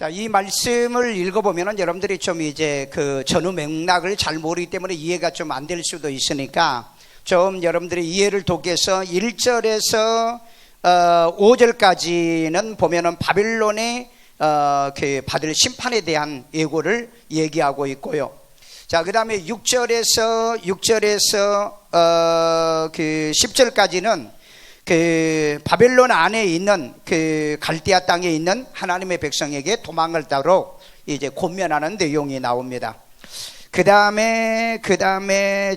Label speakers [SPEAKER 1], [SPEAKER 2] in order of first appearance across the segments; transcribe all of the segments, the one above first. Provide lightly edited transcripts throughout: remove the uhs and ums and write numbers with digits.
[SPEAKER 1] 자, 이 말씀을 읽어보면은 여러분들이 좀 이제 그 전후 맥락을 잘 모르기 때문에 이해가 좀 안 될 수도 있으니까 좀 여러분들이 이해를 돕기 위해서 1절에서 5절까지는 보면은 바벨론의 그 받을 심판에 대한 예고를 얘기하고 있고요. 자, 그 다음에 6절에서 그 10절까지는 그 바벨론 안에 있는 그 갈대아 땅에 있는 하나님의 백성에게 도망을 따로 이제 권면하는 내용이 나옵니다. 그 다음에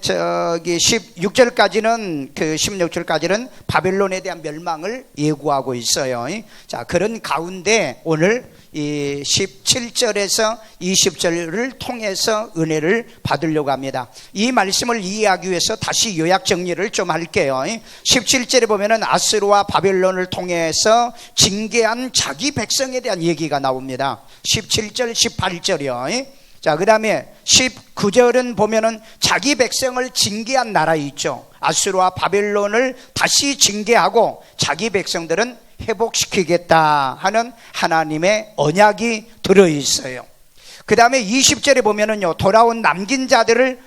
[SPEAKER 1] 저기 16절까지는 그 16절까지는 바벨론에 대한 멸망을 예고하고 있어요. 자, 그런 가운데 오늘 이 17절에서 20절을 통해서 은혜를 받으려고 합니다. 이 말씀을 이해하기 위해서 다시 요약 정리를 좀 할게요. 17절에 보면은 아스루와 바벨론을 통해서 징계한 자기 백성에 대한 얘기가 나옵니다. 17절, 18절이요. 자, 그 다음에 19절은 보면은 자기 백성을 징계한 나라 있죠. 아스루와 바벨론을 다시 징계하고 자기 백성들은 회복시키겠다 하는 하나님의 언약이 들어있어요. 그 다음에 20절에 보면은요, 돌아온 남긴 자들을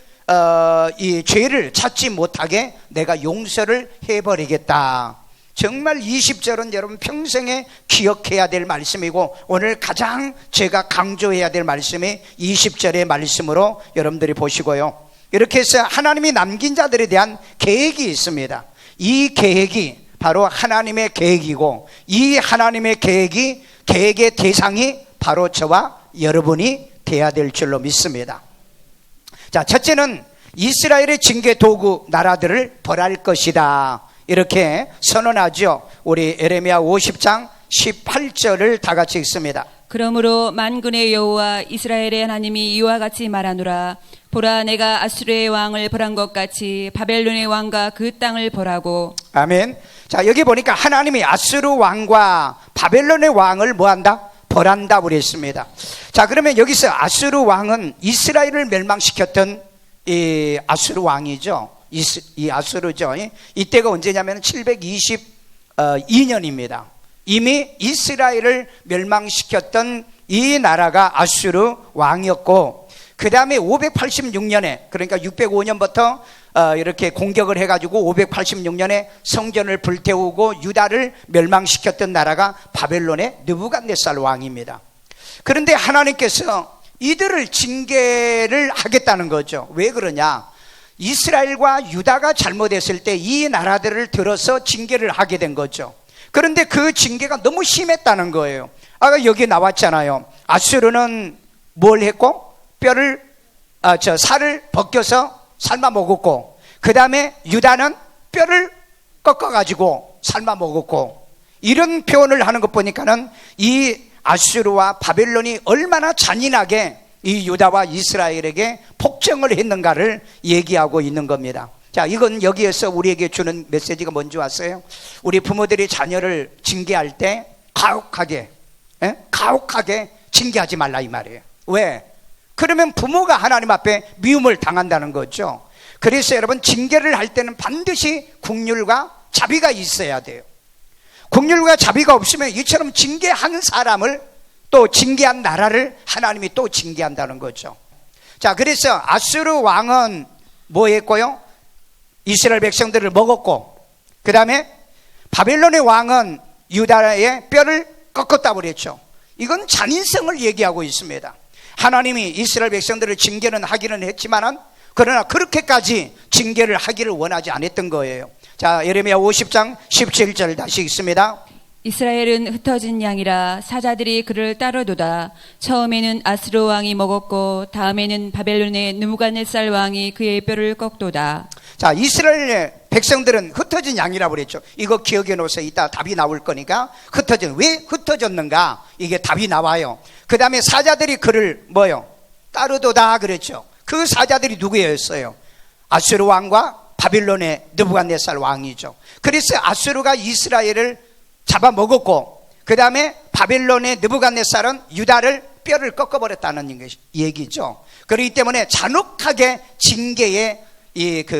[SPEAKER 1] 이 죄를 찾지 못하게 내가 용서를 해버리겠다. 정말 20절은 여러분 평생에 기억해야 될 말씀이고 오늘 가장 제가 강조해야 될 말씀이 20절의 말씀으로 여러분들이 보시고요. 이렇게 해서 하나님이 남긴 자들에 대한 계획이 있습니다. 이 계획이 바로 하나님의 계획이고 이 하나님의 계획의 대상이 바로 저와 여러분이 돼야 될 줄로 믿습니다. 자, 첫째는 이스라엘의 징계 도구 나라들을 벌할 것이다. 이렇게 선언하죠. 우리 에레미야 50장 18절을 다 같이 읽습니다.
[SPEAKER 2] 그러므로 만군의 여호와 이스라엘의 하나님이 이와 같이 말하노라. 보라, 내가 아수르의 왕을 벌한 것 같이 바벨론의 왕과 그 땅을 벌하고. 아멘.
[SPEAKER 1] 자, 여기 보니까 하나님이 아수르 왕과 바벨론의 왕을 뭐한다? 벌한다 그랬습니다. 자, 그러면 여기서 아수르 왕은 이스라엘을 멸망시켰던 이 아수르 왕이죠. 이 아수르죠. 이때가 언제냐면 722년입니다. 이미 이스라엘을 멸망시켰던 이 나라가 아수르 왕이었고, 그 다음에 586년에 그러니까 605년부터 이렇게 공격을 해가지고 586년에 성전을 불태우고 유다를 멸망시켰던 나라가 바벨론의 느부갓네살 왕입니다. 그런데 하나님께서 이들을 징계를 하겠다는 거죠. 왜 그러냐? 이스라엘과 유다가 잘못했을 때 이 나라들을 들어서 징계를 하게 된 거죠. 그런데 그 징계가 너무 심했다는 거예요. 아까 여기 나왔잖아요. 아수르는 뭘 했고? 살을 벗겨서 삶아 먹었고, 그 다음에 유다는 뼈를 꺾어가지고 삶아 먹었고, 이런 표현을 하는 것 보니까는 이 아수르와 바벨론이 얼마나 잔인하게 이 유다와 이스라엘에게 폭정을 했는가를 얘기하고 있는 겁니다. 자, 이건 여기에서 우리에게 주는 메시지가 뭔지 아세요? 우리 부모들이 자녀를 징계할 때 가혹하게 징계하지 말라 이 말이에요. 왜? 그러면 부모가 하나님 앞에 미움을 당한다는 거죠. 그래서 여러분, 징계를 할 때는 반드시 긍휼과 자비가 있어야 돼요. 긍휼과 자비가 없으면 이처럼 징계한 사람을, 또 징계한 나라를 하나님이 또 징계한다는 거죠. 자, 그래서 아수르 왕은 뭐 했고요? 이스라엘 백성들을 먹었고, 그 다음에 바벨론의 왕은 유다의 뼈를 꺾었다고 그랬죠. 이건 잔인성을 얘기하고 있습니다. 하나님이 이스라엘 백성들을 징계는 하기는 했지만은, 그러나 그렇게까지 징계를 하기를 원하지 않았던 거예요. 자, 예레미야 50장 17절 다시 읽습니다.
[SPEAKER 2] 이스라엘은 흩어진 양이라 사자들이 그를 따르도다. 처음에는 아스루 왕이 먹었고 다음에는 바벨론의 느부갓네살 왕이 그의 뼈를 꺾도다.
[SPEAKER 1] 자, 이스라엘 백성들은 흩어진 양이라고 그랬죠. 이거 기억해 놓으세요. 이따 답이 나올 거니까. 왜 흩어졌는가? 이게 답이 나와요. 그 다음에 사자들이 그를 따르도다 그랬죠. 그 사자들이 누구였어요? 아수르 왕과 바벨론의 느부갓네살 왕이죠. 그래서 아수르가 이스라엘을 잡아먹었고, 그 다음에 바벨론의 느부갓네살은 유다를 뼈를 꺾어버렸다는 얘기죠. 그렇기 때문에 잔혹하게 징계에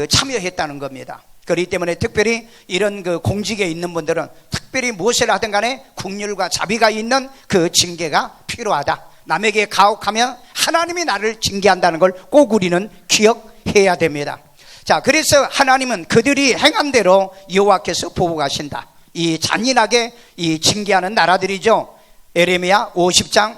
[SPEAKER 1] 참여했다는 겁니다. 그렇기 때문에 특별히 이런 그 공직에 있는 분들은 특별히 무엇을 하든 간에 국률과 자비가 있는 그 징계가 필요하다. 남에게 가혹하면 하나님이 나를 징계한다는 걸 꼭 우리는 기억해야 됩니다. 자, 그래서 하나님은 그들이 행한 대로 여호와께서 보복하신다. 이 잔인하게 이 징계하는 나라들이죠. 에레미야 50장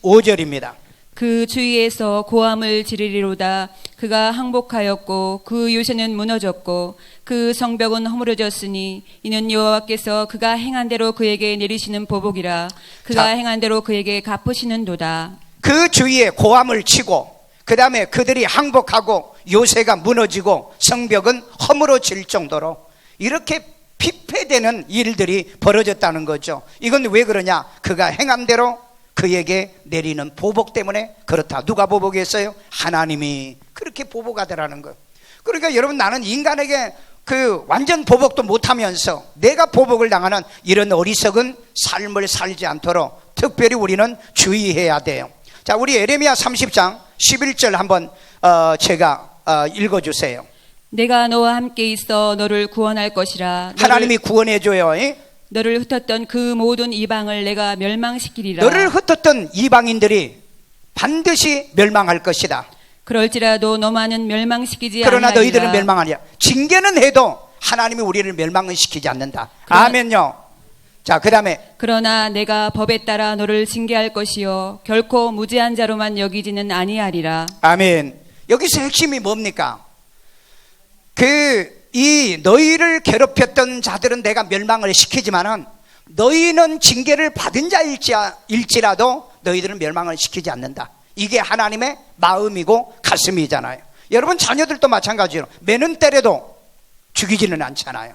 [SPEAKER 1] 15절입니다.
[SPEAKER 2] 그 주위에서 고함을 지르리로다. 그가 항복하였고 그 요새는 무너졌고 그 성벽은 허물어졌으니 이는 여호와께서 그가 행한 대로 그에게 내리시는 보복이라. 그가 행한 대로 그에게 갚으시는도다.
[SPEAKER 1] 그 주위에 고함을 치고 그 다음에 그들이 항복하고 요새가 무너지고 성벽은 허물어질 정도로 이렇게 피폐되는 일들이 벌어졌다는 거죠. 이건 왜 그러냐? 그가 행한 대로 그에게 내리는 보복 때문에 그렇다. 누가 보복했어요? 하나님이 그렇게 보복하더라는 거예요. 그러니까 여러분, 나는 인간에게 그 완전 보복도 못하면서 내가 보복을 당하는 이런 어리석은 삶을 살지 않도록 특별히 우리는 주의해야 돼요. 자, 우리 에레미야 30장 11절 한번 제가 읽어주세요.
[SPEAKER 2] 내가 너와 함께 있어 너를 구원할 것이라.
[SPEAKER 1] 하나님이 구원해줘요.
[SPEAKER 2] 너를 흩었던 그 모든 이방을 내가 멸망시키리라.
[SPEAKER 1] 너를 흩었던 이방인들이 반드시 멸망할 것이다.
[SPEAKER 2] 그럴지라도 너만은 멸망시키지
[SPEAKER 1] 그러나
[SPEAKER 2] 아니하리라.
[SPEAKER 1] 너희들은 멸망하리라. 징계는 해도 하나님이 우리를 멸망은 시키지 않는다. 아멘요. 자, 그 다음에
[SPEAKER 2] 그러나 내가 법에 따라 너를 징계할 것이요 결코 무죄한 자로만 여기지는 아니하리라.
[SPEAKER 1] 아멘. 여기서 핵심이 뭡니까? 이 너희를 괴롭혔던 자들은 내가 멸망을 시키지만은 너희는 징계를 받은 자일지라도 너희들은 멸망을 시키지 않는다. 이게 하나님의 마음이고 가슴이잖아요. 여러분, 자녀들도 마찬가지로 매는 때려도 죽이지는 않잖아요.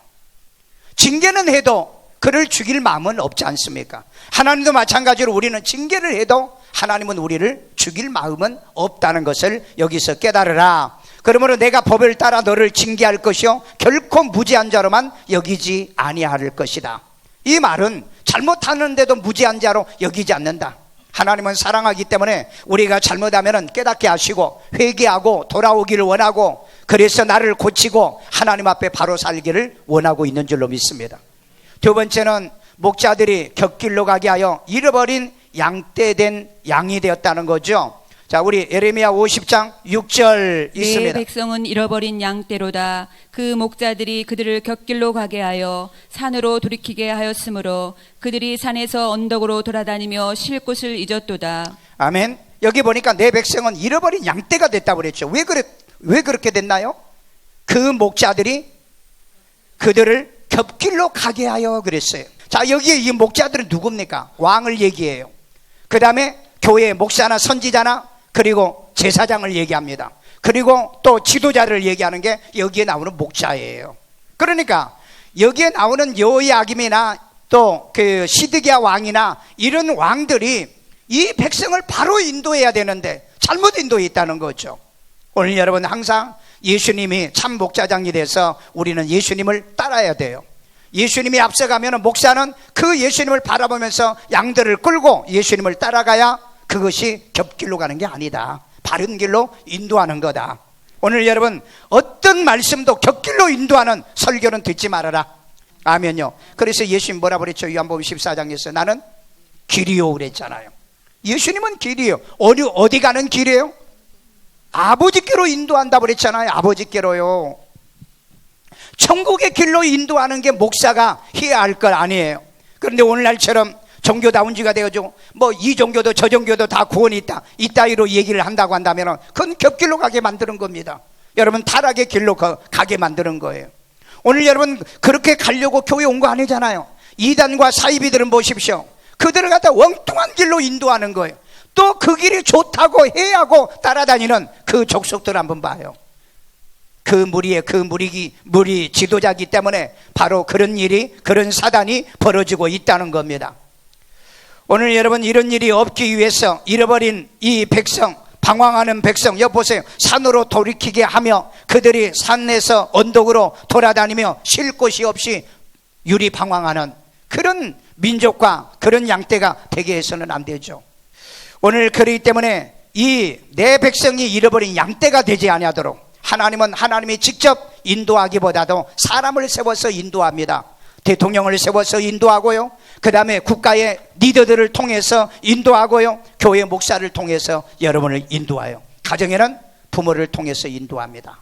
[SPEAKER 1] 징계는 해도 그를 죽일 마음은 없지 않습니까? 하나님도 마찬가지로 우리는 징계를 해도 하나님은 우리를 죽일 마음은 없다는 것을 여기서 깨달으라. 그러므로 내가 법을 따라 너를 징계할 것이요 결코 무죄한 자로만 여기지 아니할 것이다. 이 말은 잘못하는데도 무죄한 자로 여기지 않는다. 하나님은 사랑하기 때문에 우리가 잘못하면 깨닫게 하시고 회개하고 돌아오기를 원하고 그래서 나를 고치고 하나님 앞에 바로 살기를 원하고 있는 줄로 믿습니다. 두 번째는 목자들이 곁길로 가게 하여 잃어버린 양떼된 양이 되었다는 거죠. 자, 우리 에레미야 50장 6절 있습니다.
[SPEAKER 2] 내 백성은 잃어버린 양떼로다. 그 목자들이 그들을 곁길로 가게 하여 산으로 돌이키게 하였으므로 그들이 산에서 언덕으로 돌아다니며 쉴 곳을 잊었도다.
[SPEAKER 1] 아멘. 여기 보니까 내 백성은 잃어버린 양떼가 됐다고 그랬죠. 왜 그렇게 됐나요? 그 목자들이 그들을 곁길로 가게 하여 그랬어요. 자, 여기에 이 목자들은 누굽니까? 왕을 얘기해요. 그 다음에 교회 목사나 선지자나 그리고 제사장을 얘기합니다. 그리고 또 지도자를 얘기하는 게 여기에 나오는 목자예요. 그러니까 여기에 나오는 여호야김이나 또 그 시드기야 왕이나 이런 왕들이 이 백성을 바로 인도해야 되는데 잘못 인도했다는 거죠. 오늘 여러분, 항상 예수님이 참 목자장이 돼서 우리는 예수님을 따라야 돼요. 예수님이 앞서가면 목사는 그 예수님을 바라보면서 양들을 끌고 예수님을 따라가야 그것이 겹길로 가는 게 아니다. 바른 길로 인도하는 거다. 오늘 여러분, 어떤 말씀도 겹길로 인도하는 설교는 듣지 말아라. 아멘요. 그래서 예수님 뭐라 그랬죠? 요한복음 14장에서 나는 길이요 그랬잖아요. 예수님은 길이요. 어디 가는 길이에요? 아버지께로 인도한다 그랬잖아요. 아버지께로요. 천국의 길로 인도하는 게 목사가 해야 할 것 아니에요. 그런데 오늘날처럼 종교다운지가 되어지고 이 종교도 저 종교도 다 구원이 있다, 이따위로 얘기를 한다고 한다면 그건 겹길로 가게 만드는 겁니다. 여러분, 타락의 길로 가게 만드는 거예요. 오늘 여러분 그렇게 가려고 교회 온 거 아니잖아요. 이단과 사이비들은 보십시오. 그들을 갖다 엉뚱한 길로 인도하는 거예요. 또 그 길이 좋다고 해야하고 따라다니는 그 족속들 한번 봐요. 그 무리 지도자이기 때문에 바로 그런 일이, 그런 사단이 벌어지고 있다는 겁니다. 오늘 여러분, 이런 일이 없기 위해서 잃어버린 이 백성, 방황하는 백성, 여기 보세요. 산으로 돌이키게 하며 그들이 산에서 언덕으로 돌아다니며 쉴 곳이 없이 유리방황하는 그런 민족과 그런 양떼가 되게 해서는 안 되죠. 오늘 그렇기 때문에 이 내 백성이 잃어버린 양떼가 되지 아니하도록 하나님은 하나님이 직접 인도하기보다도 사람을 세워서 인도합니다. 대통령을 세워서 인도하고요. 그 다음에 국가의 리더들을 통해서 인도하고요. 교회 목사를 통해서 여러분을 인도하여, 가정에는 부모를 통해서 인도합니다.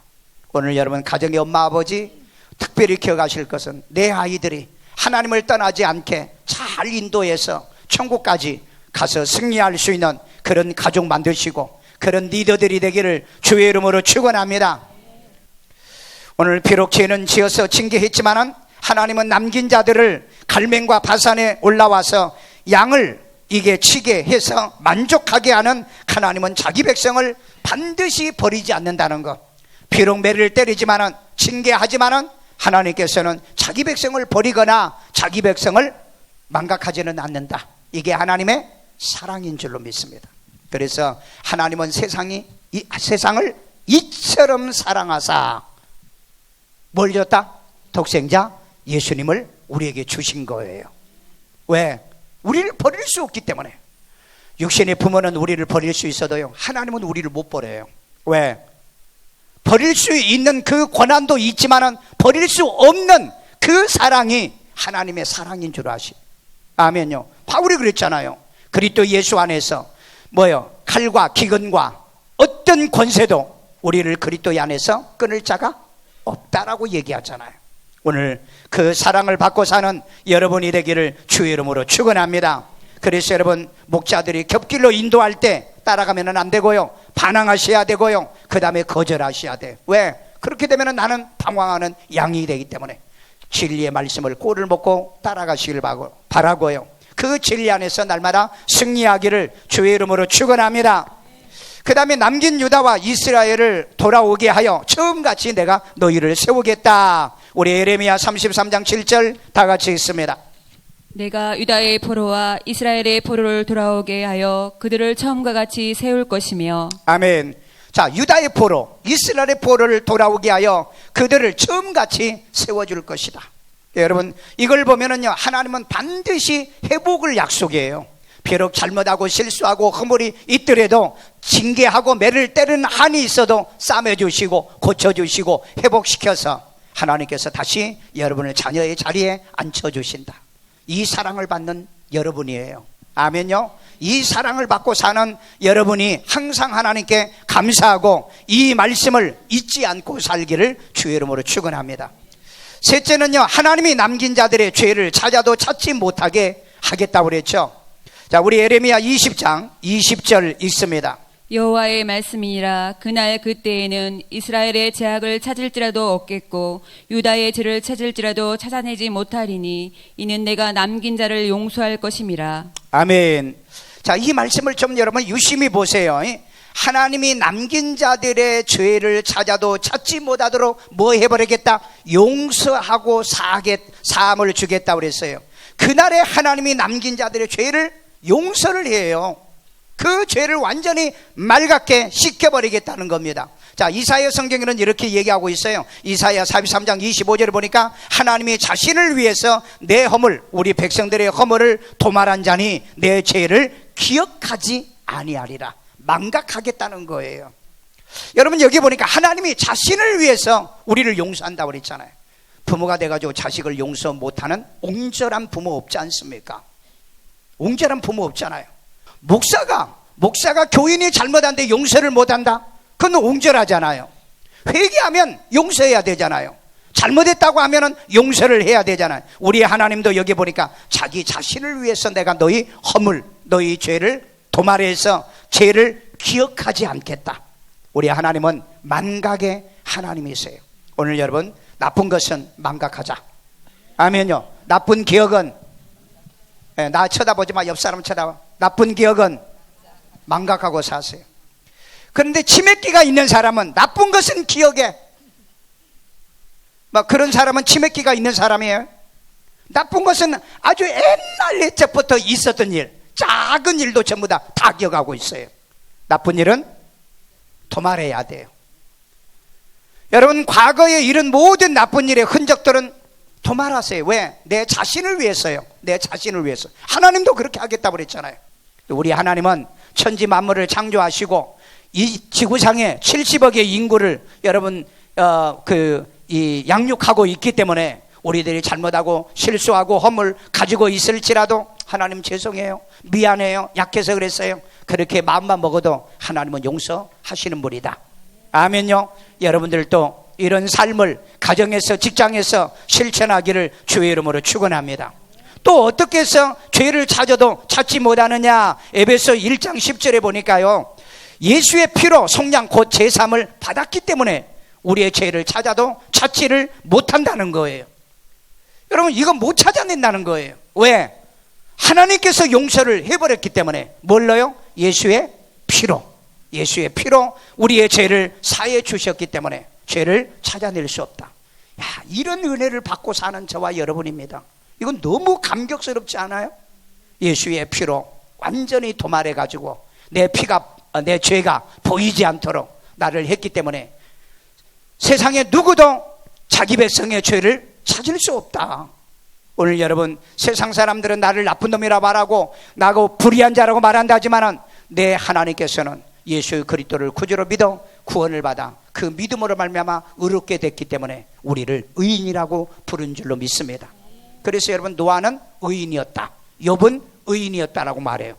[SPEAKER 1] 오늘 여러분 가정의 엄마 아버지 특별히 기억하실 것은, 내 아이들이 하나님을 떠나지 않게 잘 인도해서 천국까지 가서 승리할 수 있는 그런 가족 만드시고 그런 리더들이 되기를 주의 이름으로 축원합니다. 오늘 비록 죄는 지어서 징계했지만은 하나님은 남긴 자들을 갈멜과 바산에 올라와서 양을 이게 치게 해서 만족하게 하는, 하나님은 자기 백성을 반드시 버리지 않는다는 것. 비록 매를 때리지만은, 징계하지만은 하나님께서는 자기 백성을 버리거나 자기 백성을 망각하지는 않는다. 이게 하나님의 사랑인 줄로 믿습니다. 그래서 하나님은 세상을 이처럼 사랑하사 뭘 줬다? 독생자 예수님을 우리에게 주신 거예요. 왜? 우리를 버릴 수 없기 때문에. 육신의 부모는 우리를 버릴 수 있어도요, 하나님은 우리를 못 버려요. 왜? 버릴 수 있는 그 권한도 있지만은 버릴 수 없는 그 사랑이 하나님의 사랑인 줄 아시. 아멘요. 바울이 그랬잖아요. 그리스도 예수 안에서 뭐요? 칼과 기근과 어떤 권세도 우리를 그리스도 안에서 끊을 자가 없다라고 얘기하잖아요. 오늘 그 사랑을 받고 사는 여러분이 되기를 주의 이름으로 축원합니다. 그래서 여러분, 목자들이 겹길로 인도할 때 따라가면 안 되고요, 반항하셔야 되고요, 그 다음에 거절하셔야 돼. 왜? 그렇게 되면 나는 방황하는 양이 되기 때문에 진리의 말씀을 꼴을 먹고 따라가시길 바라고요. 그 진리 안에서 날마다 승리하기를 주의 이름으로 축원합니다. 그 다음에 남긴 유다와 이스라엘을 돌아오게 하여 처음같이 내가 너희를 세우겠다. 우리 예레미야 33장 7절 다 같이 읽습니다.
[SPEAKER 2] 내가 유다의 포로와 이스라엘의 포로를 돌아오게 하여 그들을 처음과 같이 세울 것이며.
[SPEAKER 1] 아멘. 자, 유다의 포로, 이스라엘의 포로를 돌아오게 하여 그들을 처음같이 세워줄 것이다. 여러분, 이걸 보면은요, 하나님은 반드시 회복을 약속해요. 비록 잘못하고 실수하고 허물이 있더라도 징계하고 매를 때리는 한이 있어도 싸매주시고 고쳐주시고 회복시켜서 하나님께서 다시 여러분을 자녀의 자리에 앉혀주신다. 이 사랑을 받는 여러분이에요. 아멘요. 이 사랑을 받고 사는 여러분이 항상 하나님께 감사하고 이 말씀을 잊지 않고 살기를 주의 이름으로 축원합니다. 셋째는요, 하나님이 남긴 자들의 죄를 찾아도 찾지 못하게 하겠다고 그랬죠. 자, 우리 예레미야 20장 20절 읽습니다.
[SPEAKER 2] 여호와의 말씀이니라. 그날 그때에는 이스라엘의 죄악을 찾을지라도 없겠고 유다의 죄를 찾을지라도 찾아내지 못하리니 이는 내가 남긴 자를 용서할 것임이라.
[SPEAKER 1] 아멘. 자, 이 말씀을 좀 여러분 유심히 보세요. 하나님이 남긴 자들의 죄를 찾아도 찾지 못하도록 뭐 해버리겠다? 용서하고 사함을 주겠다 그랬어요. 그날에 하나님이 남긴 자들의 죄를 용서를 해요. 그 죄를 완전히 맑게 씻겨버리겠다는 겁니다. 자, 이사야 성경에는 이렇게 얘기하고 있어요. 이사야 43장 25절을 보니까 하나님이 자신을 위해서 내 허물, 우리 백성들의 허물을 도말한 자니 내 죄를 기억하지 아니하리라. 망각하겠다는 거예요. 여러분, 여기 보니까 하나님이 자신을 위해서 우리를 용서한다고 그랬잖아요. 부모가 돼가지고 자식을 용서 못하는 옹졸한 부모 없지 않습니까? 옹졸한 부모 없잖아요. 목사가 교인이 잘못한데 용서를 못한다? 그건 옹졸하잖아요. 회개하면 용서해야 되잖아요. 잘못했다고 하면 용서를 해야 되잖아요. 우리 하나님도 여기 보니까 자기 자신을 위해서 내가 너희 허물, 너희 죄를 도말해서 죄를 기억하지 않겠다. 우리 하나님은 만각의 하나님이세요. 오늘 여러분, 나쁜 것은 망각하자. 아멘요. 나쁜 기억은, 나 쳐다보지 마. 옆 사람 쳐다봐. 나쁜 기억은 망각하고 사세요. 그런데 치매기가 있는 사람은 나쁜 것은 기억해. 그런 사람은 치매기가 있는 사람이에요. 나쁜 것은 아주 옛날 옛적부터 있었던 일, 작은 일도 전부 다 기억하고 있어요. 나쁜 일은 도말해야 돼요. 여러분, 과거에 이런 모든 나쁜 일의 흔적들은 도말하세요. 왜? 내 자신을 위해서요. 내 자신을 위해서. 하나님도 그렇게 하겠다고 그랬잖아요. 우리 하나님은 천지 만물을 창조하시고 이 지구상에 70억의 인구를 여러분 양육하고 있기 때문에 우리들이 잘못하고 실수하고 허물 가지고 있을지라도 하나님 죄송해요, 미안해요, 약해서 그랬어요, 그렇게 마음만 먹어도 하나님은 용서하시는 분이다. 아멘요. 여러분들도 이런 삶을 가정에서 직장에서 실천하기를 주의 이름으로 축원합니다. 또 어떻게 해서 죄를 찾아도 찾지 못하느냐? 에베소 1장 10절에 보니까요, 예수의 피로 속량 곧 제삼을 받았기 때문에 우리의 죄를 찾아도 찾지를 못한다는 거예요. 여러분, 이건 못 찾아낸다는 거예요. 왜? 하나님께서 용서를 해버렸기 때문에. 뭘로요? 예수의 피로. 예수의 피로 우리의 죄를 사해 주셨기 때문에 죄를 찾아낼 수 없다. 야, 이런 은혜를 받고 사는 저와 여러분입니다. 이건 너무 감격스럽지 않아요? 예수의 피로 완전히 도말해 가지고 내 죄가 보이지 않도록 나를 했기 때문에 세상에 누구도 자기 백성의 죄를 찾을 수 없다. 오늘 여러분, 세상 사람들은 나를 나쁜 놈이라 말하고 나하고 불의한 자라고 말한다 하지만은 내 하나님께서는 예수 그리스도를 구주로 믿어 구원을 받아 그 믿음으로 말미암아 의롭게 됐기 때문에 우리를 의인이라고 부른 줄로 믿습니다. 그래서 여러분, 노아는 의인이었다, 욥은 의인이었다라고 말해요.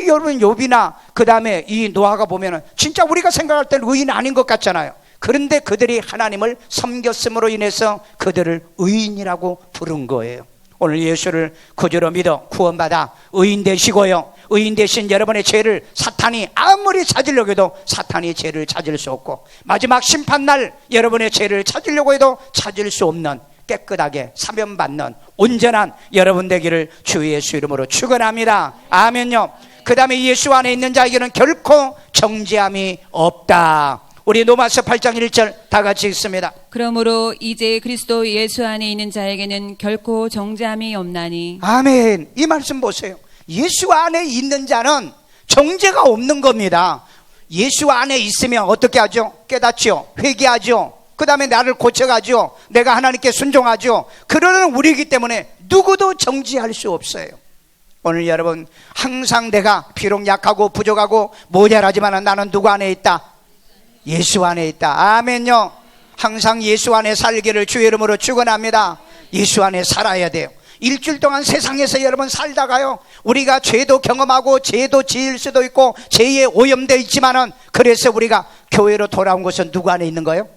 [SPEAKER 1] 여러분, 욥이나 그 다음에 이 노아가 보면은 진짜 우리가 생각할 때는 의인 아닌 것 같잖아요. 그런데 그들이 하나님을 섬겼음으로 인해서 그들을 의인이라고 부른 거예요. 오늘 예수를 구주로 믿어 구원받아 의인 되시고요, 의인 되신 여러분의 죄를 사탄이 아무리 찾으려고 해도 사탄이 죄를 찾을 수 없고, 마지막 심판날 여러분의 죄를 찾으려고 해도 찾을 수 없는 깨끗하게 사면받는 온전한 여러분 되기를 주 예수 이름으로 축원합니다. 아멘요. 그 다음에 예수 안에 있는 자에게는 결코 정죄함이 없다. 우리 로마서 8장 1절 다 같이 읽습니다.
[SPEAKER 2] 그러므로 이제 그리스도 예수 안에 있는 자에게는 결코 정죄함이 없나니.
[SPEAKER 1] 아멘. 이 말씀 보세요. 예수 안에 있는 자는 정죄가 없는 겁니다. 예수 안에 있으면 어떻게 하죠? 깨닫죠, 회개하죠, 그 다음에 나를 고쳐가죠, 내가 하나님께 순종하죠. 그러는 우리이기 때문에 누구도 정죄할 수 없어요. 오늘 여러분, 항상 내가 비록 약하고 부족하고 모자라지만 나는 누구 안에 있다? 예수 안에 있다. 아멘요. 항상 예수 안에 살기를 주의 이름으로 축원합니다. 예수 안에 살아야 돼요. 일주일 동안 세상에서 여러분 살다가요, 우리가 죄도 경험하고 죄도 지을 수도 있고 죄에 오염되어 있지만은, 그래서 우리가 교회로 돌아온 것은 누구 안에 있는 거예요?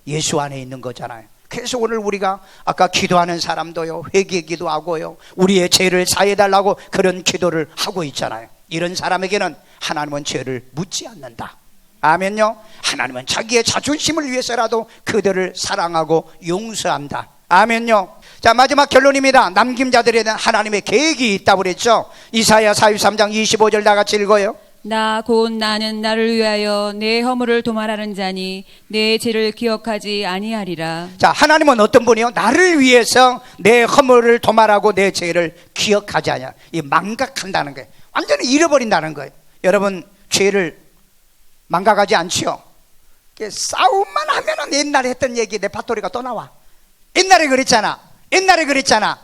[SPEAKER 1] 예수 안에 있는 거잖아요. 그래서 오늘 우리가 아까 기도하는 사람도요, 회개 기도하고요, 우리의 죄를 사해달라고 그런 기도를 하고 있잖아요. 이런 사람에게는 하나님은 죄를 묻지 않는다. 아멘요. 하나님은 자기의 자존심을 위해서라도 그들을 사랑하고 용서한다. 아멘요. 자, 마지막 결론입니다. 남긴 자들에 대한 하나님의 계획이 있다고 그랬죠. 이사야 43장 25절 다 같이 읽어요.
[SPEAKER 2] 나 곧 나는 나를 위하여 내 허물을 도말하는 자니 내 죄를 기억하지 아니하리라.
[SPEAKER 1] 자, 하나님은 어떤 분이요? 나를 위해서 내 허물을 도말하고 내 죄를 기억하지 않냐. 이 망각한다는 거예요. 완전히 잃어버린다는 거예요. 여러분, 죄를 망각하지 않지요. 싸움만 하면은 옛날에 했던 얘기 내 밭돌이가 또 나와. 옛날에 그랬잖아, 옛날에 그랬잖아.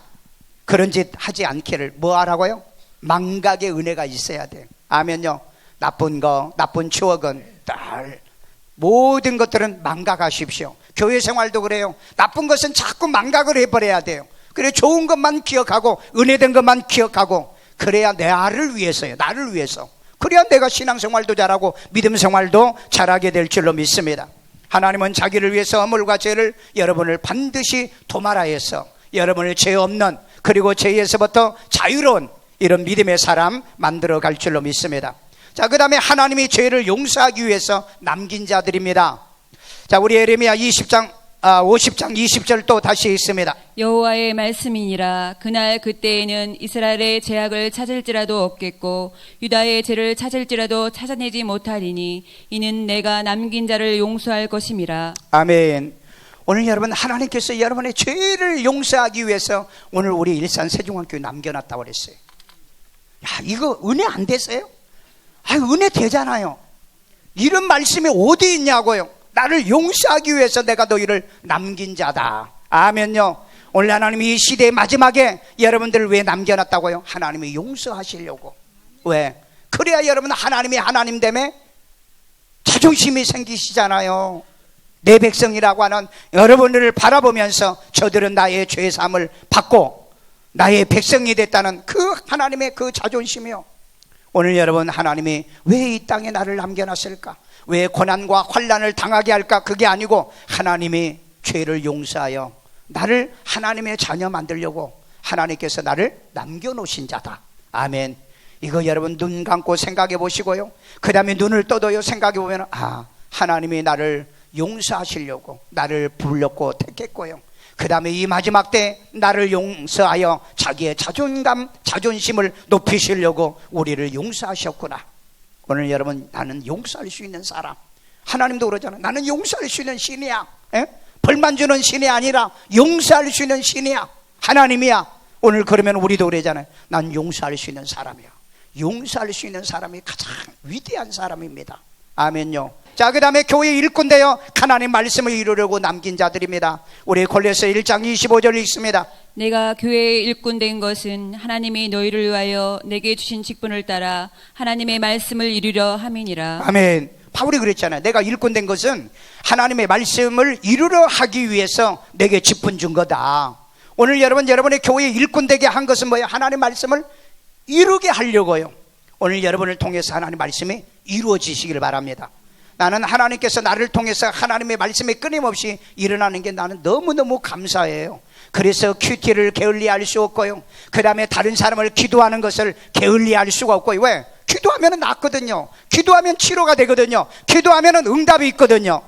[SPEAKER 1] 그런 짓 하지 않기를 뭐 하라고요? 망각의 은혜가 있어야 돼. 아멘요. 나쁜 거, 나쁜 추억은 모든 것들은 망각하십시오. 교회 생활도 그래요. 나쁜 것은 자꾸 망각을 해버려야 돼요. 그래, 좋은 것만 기억하고 은혜된 것만 기억하고, 그래야 나를 위해서요, 나를 위해서. 그래야 내가 신앙생활도 잘하고 믿음생활도 잘하게 될 줄로 믿습니다. 하나님은 자기를 위해서 허물과 죄를 여러분을 반드시 도말하여서 여러분을 죄 없는, 그리고 죄에서부터 자유로운 이런 믿음의 사람 만들어 갈 줄로 믿습니다. 자, 그 다음에 하나님이 죄를 용서하기 위해서 남긴 자들입니다. 자, 우리 예레미야 50장 20절 또 다시 있습니다.
[SPEAKER 2] 여호와의 말씀이니라. 그날 그때에는 이스라엘의 죄악을 찾을지라도 없겠고 유다의 죄를 찾을지라도 찾아내지 못하리니 이는 내가 남긴 자를 용서할 것임이라.
[SPEAKER 1] 아멘. 오늘 여러분, 하나님께서 여러분의 죄를 용서하기 위해서 오늘 우리 일산 세종학교에 남겨놨다고 그랬어요. 야, 이거 은혜 안 됐어요? 은혜 되잖아요. 이런 말씀이 어디 있냐고요. 나를 용서하기 위해서 내가 너희를 남긴 자다. 아멘요. 오늘 하나님이 이 시대의 마지막에 여러분들을 왜 남겨놨다고요? 하나님이 용서하시려고. 왜? 그래야 여러분 하나님이 하나님 때문에 자존심이 생기시잖아요. 내 백성이라고 하는 여러분들을 바라보면서 저들은 나의 죄사함을 받고 나의 백성이 됐다는 그 하나님의 그 자존심이요. 오늘 여러분, 하나님이 왜 이 땅에 나를 남겨놨을까? 왜 고난과 환난을 당하게 할까? 그게 아니고 하나님이 죄를 용서하여 나를 하나님의 자녀 만들려고 하나님께서 나를 남겨놓으신 자다. 아멘. 이거 여러분 눈 감고 생각해 보시고요, 그 다음에 눈을 떠도요 생각해 보면 하나님이 나를 용서하시려고 나를 불렀고 택했고요, 그 다음에 이 마지막 때 나를 용서하여 자기의 자존심을 높이시려고 우리를 용서하셨구나. 오늘 여러분, 나는 용서할 수 있는 사람. 하나님도 그러잖아요. 나는 용서할 수 있는 신이야. 벌만 주는 신이 아니라 용서할 수 있는 신이야. 하나님이야. 오늘 그러면 우리도 그러잖아요. 난 용서할 수 있는 사람이야. 용서할 수 있는 사람이 가장 위대한 사람입니다. 아멘요. 자, 그 다음에 교회 일꾼 되어 하나님 말씀을 이루려고 남긴 자들입니다. 우리 골로새 1장 25절 읽습니다.
[SPEAKER 2] 내가 교회의 일꾼 된 것은 하나님이 너희를 위하여 내게 주신 직분을 따라 하나님의 말씀을 이루려 함이니라.
[SPEAKER 1] 아멘. 바울이 그랬잖아요. 내가 일꾼 된 것은 하나님의 말씀을 이루려 하기 위해서 내게 직분 준 거다. 오늘 여러분의 교회에 일꾼 되게 한 것은 뭐예요? 하나님의 말씀을 이루게 하려고요. 오늘 여러분을 통해서 하나님의 말씀이 이루어지시길 바랍니다. 나는 하나님께서 나를 통해서 하나님의 말씀이 끊임없이 일어나는 게 나는 너무너무 감사해요. 그래서 큐티를 게을리할 수 없고요, 그 다음에 다른 사람을 기도하는 것을 게을리할 수가 없고요. 왜? 기도하면 낫거든요. 기도하면 치료가 되거든요. 기도하면 응답이 있거든요.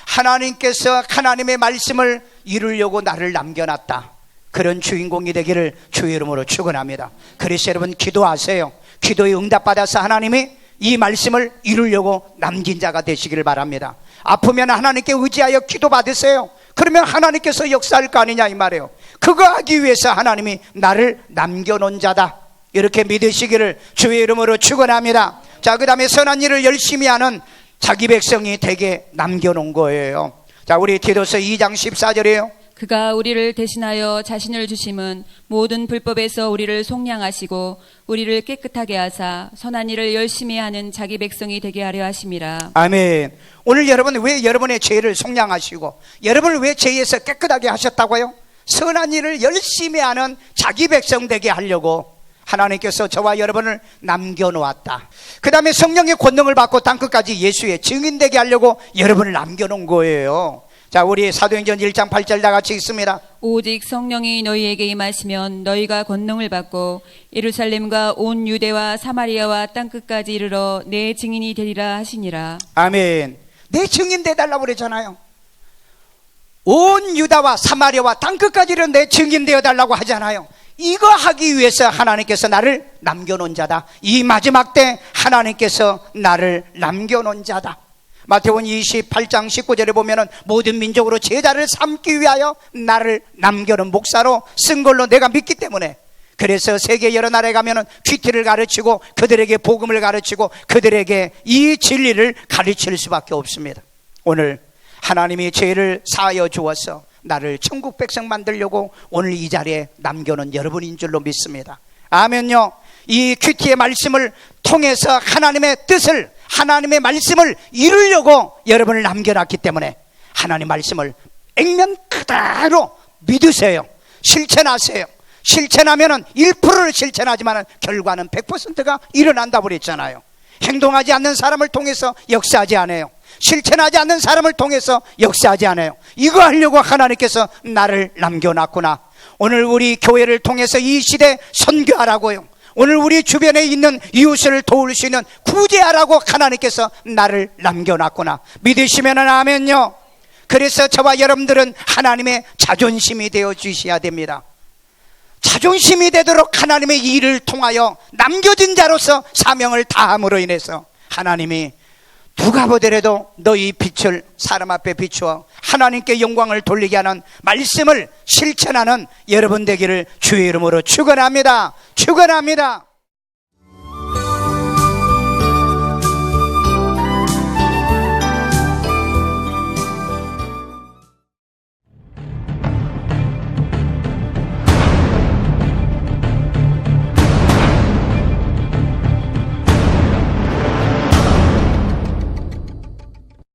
[SPEAKER 1] 하나님께서 하나님의 말씀을 이루려고 나를 남겨놨다. 그런 주인공이 되기를 주의 이름으로 축원합니다. 그래서 여러분 기도하세요. 기도에 응답받아서 하나님이 이 말씀을 이루려고 남긴 자가 되시기를 바랍니다. 아프면 하나님께 의지하여 기도 받으세요. 그러면 하나님께서 역사할 거 아니냐 이 말이에요. 그거 하기 위해서 하나님이 나를 남겨놓은 자다, 이렇게 믿으시기를 주의 이름으로 축원합니다. 자, 그 다음에 선한 일을 열심히 하는 자기 백성이 되게 남겨놓은 거예요. 자, 우리 디도서 2장 14절이에요.
[SPEAKER 2] 그가 우리를 대신하여 자신을 주심은 모든 불법에서 우리를 속량하시고 우리를 깨끗하게 하사 선한 일을 열심히 하는 자기 백성이 되게 하려 하심이라.
[SPEAKER 1] 아멘. 오늘 여러분 왜 여러분의 죄를 속량하시고 여러분을 왜 죄에서 깨끗하게 하셨다고요? 선한 일을 열심히 하는 자기 백성 되게 하려고 하나님께서 저와 여러분을 남겨놓았다. 그 다음에 성령의 권능을 받고 땅끝까지 예수의 증인 되게 하려고 여러분을 남겨놓은 거예요. 자, 우리 사도행전 1장 8절 다 같이 읽습니다.
[SPEAKER 2] 오직 성령이 너희에게 임하시면 너희가 권능을 받고 예루살렘과 온 유대와 사마리아와 땅끝까지 이르러 내 증인이 되리라 하시니라.
[SPEAKER 1] 아멘. 내 증인 되달라고 그랬잖아요. 온 유다와 사마리아와 땅끝까지 이르러 내 증인 되어달라고 하잖아요. 이거 하기 위해서 하나님께서 나를 남겨놓은 자다. 이 마지막 때 하나님께서 나를 남겨놓은 자다. 마태복음 28장 19절에 보면은 모든 민족으로 제자를 삼기 위하여 나를 남겨놓은 목사로 쓴 걸로 내가 믿기 때문에, 그래서 세계 여러 나라에 가면은 퀴티를 가르치고 그들에게 복음을 가르치고 그들에게 이 진리를 가르칠 수밖에 없습니다. 오늘 하나님이 죄를 사하여 주어서 나를 천국 백성 만들려고 오늘 이 자리에 남겨놓은 여러분인 줄로 믿습니다. 아멘요. 이 큐티의 말씀을 통해서 하나님의 뜻을, 하나님의 말씀을 이루려고 여러분을 남겨놨기 때문에 하나님 말씀을 액면 그대로 믿으세요. 실천하세요. 실천하면은 1%를 실천하지만 결과는 100%가 일어난다고 그랬잖아요. 행동하지 않는 사람을 통해서 역사하지 않아요. 실천하지 않는 사람을 통해서 역사하지 않아요. 이거 하려고 하나님께서 나를 남겨놨구나. 오늘 우리 교회를 통해서 이 시대 선교하라고요. 오늘 우리 주변에 있는 이웃을 도울 수 있는 구제하라고 하나님께서 나를 남겨놨구나. 믿으시면 아멘요. 그래서 저와 여러분들은 하나님의 자존심이 되어 주셔야 됩니다. 자존심이 되도록 하나님의 일을 통하여 남겨진 자로서 사명을 다함으로 인해서 하나님이 누가 보더라도 너희 빛을 사람 앞에 비추어 하나님께 영광을 돌리게 하는 말씀을 실천하는 여러분 되기를 주의 이름으로 축원합니다. 축원합니다.